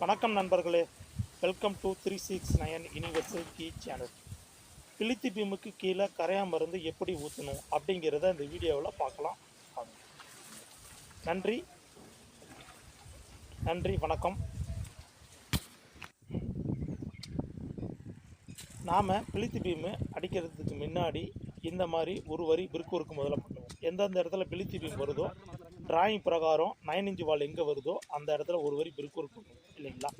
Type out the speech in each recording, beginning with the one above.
வணக்கம் நண்பர்களே, welcome to 369 universal key channel. பிளித்தி பீமுக்கு கீழே கரையா மருந்து எப்படி ஊற்றணும் அப்படிங்கிறத இந்த வீடியோவில் பார்க்கலாம். நன்றி நன்றி வணக்கம். நாம் பிளித்தி பீமு அடிக்கிறதுக்கு முன்னாடி இந்த மாதிரி ஒரு வரி பிரிக் ஒர்க்கு முதல்ல பண்ணுவோம். எந்தெந்த இடத்துல பிளித்தி பீம் வருதோ டிராயிங் பிரகாரம் 9 இன்ச் வால் எங்கே வருதோ அந்த இடத்துல ஒரு வரி பிரிக் ஒர்க் பண்ணுவோம் இல்லைங்களா.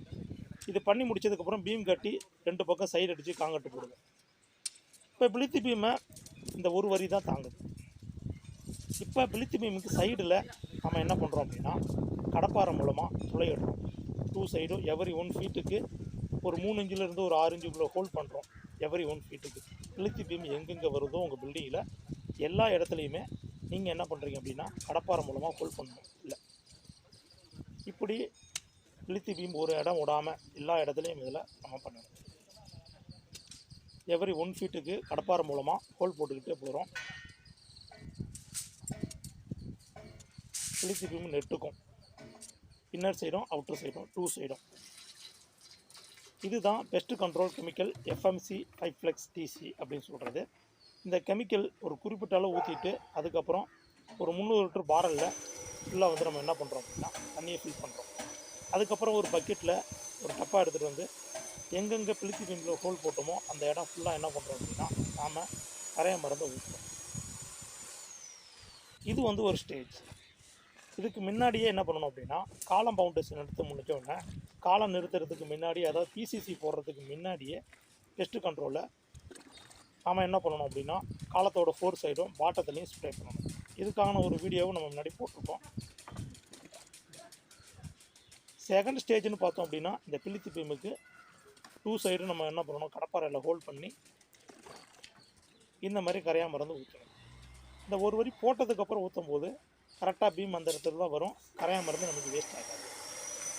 இது பண்ணி முடிச்சதுக்கப்புறம் பீம் கட்டி 2 பக்கம் சைடு அடித்து காங்கட்டு போடுவோம். இப்போ பிளித்தி பீமை இந்த ஒரு வரி தான் தாங்குது. இப்போ பிளித்தி பீமுக்கு சைடில் நம்ம என்ன பண்ணுறோம் அப்படின்னா கடப்பாறை மூலமாக துளையிடுறோம். 2 சைடும் எவரி 1 ஃபீட்டுக்கு ஒரு 3 இன்ச்சிலேருந்து ஒரு 6 இன்ச்சுக்குள்ளே ஹோல்ட் பண்ணுறோம். எவரி 1 ஃபீட்டுக்கு பிளித்தி பீம் எங்கெங்கே வருதோ உங்கள் பில்டிங்கில் எல்லா இடத்துலையுமே நீங்கள் என்ன பண்ணுறீங்க அப்படின்னா கடப்பாறை மூலமாக ஹோல்ட் பண்ணணும். இல்லை இப்படி பிளித்தி பீம் ஒரு இடம் விடாமல் எல்லா இடத்துலையும் இதில் நம்ம பண்ணணும். எவரி 1 ஃபீட்டுக்கு கடப்பாறை மூலமாக ஹோல் போட்டுக்கிட்டே போகிறோம். பிளித்தி பீம் நெட்டுக்கும் இன்னர் சைடும் அவுட்டர் சைடும் 2 சைடும். இதுதான் pest control chemical FMC Biflex TC அப்படின்னு சொல்கிறது. இந்த கெமிக்கல் ஒரு குறிப்பிட்ட அளவு ஊற்றிட்டு அதுக்கப்புறம் ஒரு 300 லிட்டர் பாரலில் ஃபுல்லாக வந்து நம்ம என்ன பண்ணுறோம் அப்படின்னா தண்ணியை ஃபில் பண்ணுறோம். அதுக்கப்புறம் ஒரு பக்கெட்டில் ஒரு டப்பா எடுத்துகிட்டு வந்து எங்கெங்கே பிளித்தி பீமில் ஹோல் போட்டோமோ அந்த இடம் ஃபுல்லாக என்ன பண்ணுறோம் அப்படின்னா நாம் கரையா மருந்தை ஊற்றுறோம். இது வந்து ஒரு ஸ்டேஜ். இதுக்கு முன்னாடியே என்ன பண்ணணும் அப்படின்னா காலம் ஃபவுண்டேஷன் எடுத்து முடிச்சோடனே காலம் நிறுத்துறதுக்கு முன்னாடி, அதாவது PCC போடுறதுக்கு முன்னாடியே பெஸ்ட் கண்ட்ரோலில் நாம் என்ன பண்ணணும் அப்படின்னா காலத்தோட 4 சைடும் பாட்டத்துலேயும் ஸ்ப்ரே பண்ணணும். இதுக்கான ஒரு வீடியோவும் நம்ம முன்னாடி போட்டிருக்கோம். செகண்ட் ஸ்டேஜ்னு பார்த்தோம் அப்படின்னா இந்த பிளித்தி பீமுக்கு 2 சைடும் நம்ம என்ன பண்ணணும் கடப்பாறையில் ஹோல்ட் பண்ணி இந்த மாதிரி கரையா மருந்து ஊற்றணும். இந்த ஒரு வரி போட்டதுக்கப்புறம் ஊற்றும் போது கரெக்டாக பீம் அந்த இடத்துல தான் வரும். கரையா மருந்து நமக்கு வேஸ்ட் ஆகாது.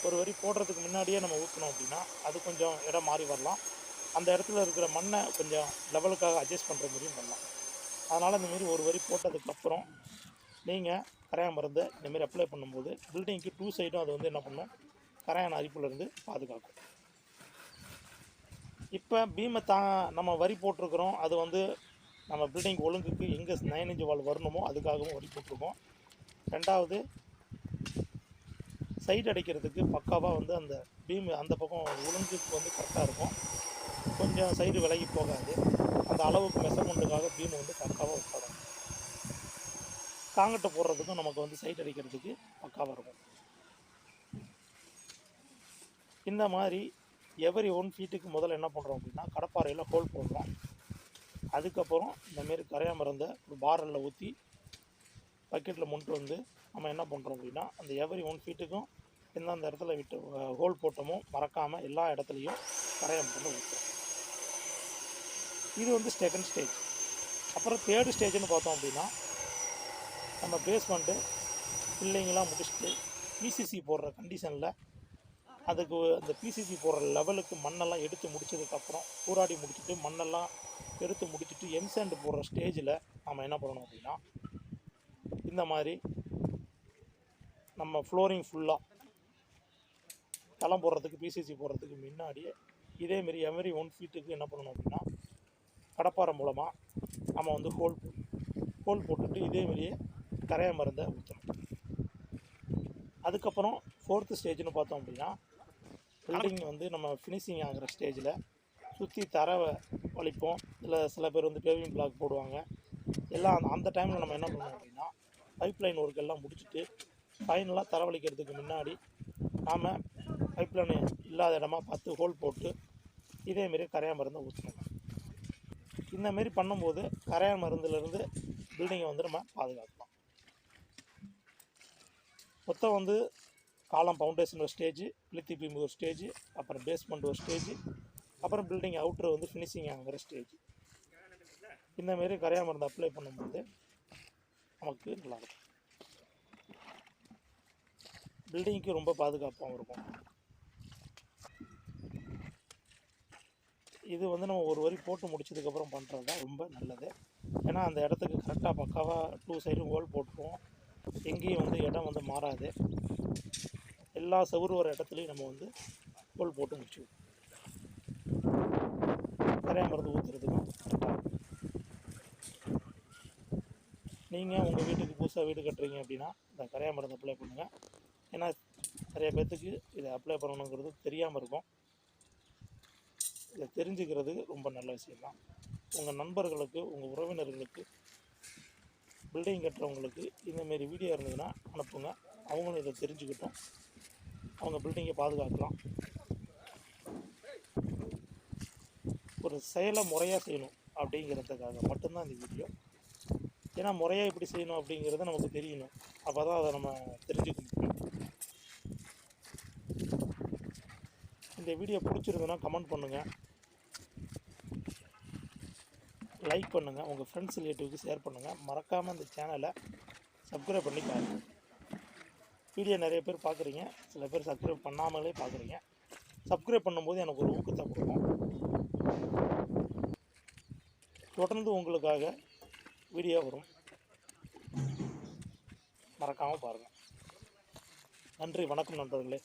ஒரு வரி போடுறதுக்கு முன்னாடியே நம்ம ஊற்றணும் அப்படின்னா அது கொஞ்சம் இடம் மாறி வரலாம். அந்த இடத்துல இருக்கிற மண்ணை கொஞ்சம் லெவலுக்காக அட்ஜஸ்ட் பண்ணுற மாதிரியும் வரலாம். அதனால் இந்தமாரி ஒரு வரி போட்டதுக்கப்புறம் நீங்கள் கரையா மருந்தை இந்தமாரி அப்ளை பண்ணும்போது பில்டிங்க்கு 2 சைடும் அது வந்து என்ன பண்ணும் கரையான அரிப்புலேருந்து பாதுகாக்கும். இப்போ பீமை நம்ம வரி போட்டிருக்கிறோம். அது வந்து நம்ம பில்டிங் ஒழுங்குக்கு எங்கே 9 இன்ச் வால் வரணுமோ அதுக்காகவும் வரி போட்டிருக்கோம். ரெண்டாவது சைடு அடிக்கிறதுக்கு பக்காவாக வந்து அந்த பீம் அந்த பக்கம் ஒழுங்குக்கு வந்து கரெக்டாக இருக்கும். கொஞ்சம் சைடு விலகி போகாது. அந்த அளவுக்கு மெஷர்மெண்ட்டுக்காக பீம் வந்து பக்காவாக உட்காரும். காங்கட்டை போடுறதுக்கும் நமக்கு வந்து சைடு அடிக்கிறதுக்கு பக்காவாக இருக்கும். இந்த மாதிரி எவரி 1 ஃபீட்டுக்கு முதல்ல என்ன பண்ணுறோம் அப்படின்னா கடப்பாறையில் ஹோல் போடுறோம். அதுக்கப்புறம் இந்தமாரி கரையா மருந்தை ஒரு பாரலில் ஊற்றி பக்கெட்டில் முன்ட்டு வந்து நம்ம என்ன பண்ணுறோம் அப்படின்னா அந்த எவரி 1 ஃபீட்டுக்கும் எந்தெந்த இடத்துல விட்டு ஹோல் போட்டோமோ மறக்காமல் எல்லா இடத்துலையும் கரையா மருந்தை ஊற்றுறோம். இது வந்து செகண்ட் ஸ்டேஜ். அப்புறம் தேர்டு ஸ்டேஜ்னு பார்த்தோம் அப்படின்னா நம்ம பேஸ்மெண்ட்டு பில்லிங்கெலாம் முடிச்சுட்டு PCC போடுற கண்டிஷனில் அதுக்கு அந்த PCC போடுற லெவலுக்கு மண்ணெல்லாம் எடுத்து முடிச்சதுக்கப்புறம் பூராடி முடிச்சுட்டு மண்ணெல்லாம் எடுத்து முடிச்சுட்டு எம்சாண்ட் போடுற ஸ்டேஜில் நம்ம என்ன பண்ணணும் அப்படின்னா இந்த மாதிரி நம்ம ஃப்ளோரிங் ஃபுல்லாக தளம் போடுறதுக்கு PCC போடுறதுக்கு முன்னாடியே இதேமாரி எவரி 1 ஃபீட்டுக்கு என்ன பண்ணணும் அப்படின்னா கடப்பாறை மூலமாக நம்ம வந்து ஹோல் போட்டுட்டு இதேமாரியே கரையா மருந்தை ஊற்றணும். அதுக்கப்புறம் 4th ஸ்டேஜ்னு பார்த்தோம் அப்படின்னா பில்டிங் வந்து நம்ம ஃபினிஷிங் ஆகிற ஸ்டேஜில் சுற்றி தரவை வலிப்போம். இல்லை சில பேர் வந்து பேவிங் பிளாக் போடுவாங்க. எல்லாம் அந்த டைமில் நம்ம என்ன பண்ணணும் அப்படின்னா பைப்லைன் ஒர்க் எல்லாம் முடிச்சுட்டு ஃபைனலாக தரவழிக்கிறதுக்கு முன்னாடி நாம் பைப்லைன் இல்லாத இடமா பார்த்து ஹோல் போட்டு இதேமாரி கரையா மருந்தை ஊற்றணும். இந்தமாரி பண்ணும்போது கரையா மருந்துலேருந்து பில்டிங்கை வந்து நம்ம பாதுகாக்கலாம். மொத்தம் வந்து காலம் ஃபவுண்டேஷன் ஒரு ஸ்டேஜ், பிளித்தி பீம் ஒரு ஸ்டேஜ், அப்புறம் பேஸ்மெண்ட் ஒரு ஸ்டேஜ், அப்புறம் பில்டிங் அவுட்ரு வந்து ஃபினிஷிங் ஆகிற ஸ்டேஜ். இந்தமாரி கரையா மருந்து அப்ளை பண்ணும்போது நமக்கு நல்லாயிருக்கும். பில்டிங்க்கு ரொம்ப பாதுகாப்பாகவும் இருக்கும். இது வந்து நம்ம ஒரு வரி போட்டு முடிச்சதுக்கப்புறம் பண்ணுறது தான் ரொம்ப நல்லது. ஏன்னா அந்த இடத்துக்கு கரெக்டாக பக்காவாக 2 சைடும் ஹோல் போட்டுருவோம். எங்கேயும் வந்து இடம் வந்து மாறாது. எல்லா செவுறு வர இடத்துலையும் நம்ம வந்து கோல் போட்டு முடிச்சு கரையா மருந்து ஊற்றுறதுக்கும் கரெக்டாக இருக்கும். நீங்கள் உங்கள் வீட்டுக்கு புதுசாக வீடு கட்டுறீங்க அப்படின்னா இந்த கரையா மருந்து அப்ளை பண்ணுங்கள். ஏன்னா நிறைய பேர்த்துக்கு இதை அப்ளை பண்ணணுங்கிறது தெரியாமல் இருக்கும். இதை தெரிஞ்சுக்கிறது ரொம்ப நல்ல விஷயம்தான். உங்கள் நண்பர்களுக்கு, உங்கள் உறவினர்களுக்கு, பில்டிங் கட்டுறவங்களுக்கு இந்தமாரி வீடியோ இருந்ததுன்னா அனுப்புங்க. அவங்களும் இதை தெரிஞ்சுக்கிட்டோம், அவங்க பில்டிங்கை பாதுகாக்கலாம். ஒரு செயலை முறையாக செய்யணும் அப்படிங்கிறதுக்காக மட்டும்தான் இந்த வீடியோ. ஏன்னா முறையாக எப்படி செய்யணும் அப்படிங்கிறத நமக்கு தெரியணும். அப்போ தான் அதை நம்ம தெரிஞ்சுக்க முடியும். இந்த வீடியோ பிடிச்சிருந்ததுன்னா கமெண்ட் பண்ணுங்கள், லைக் பண்ணுங்கள், உங்கள் ஃப்ரெண்ட்ஸ் ரிலேட்டிவ்க்கு ஷேர் பண்ணுங்கள். மறக்காமல் இந்த சேனலை சப்ஸ்கிரைப் பண்ணி பாருங்கள். வீடியோ நிறைய பேர் பார்க்குறீங்க, சில பேர் சப்ஸ்கிரைப் பண்ணாமலே பார்க்குறீங்க. சப்ஸ்கிரைப் பண்ணும்போது எனக்கு ஒரு ஊக்கத்தை கொடுக்கும். தொடர்ந்து உங்களுக்காக வீடியோ வரும், மறக்காமல் பாருங்கள். நன்றி, வணக்கம் நண்பர்களே.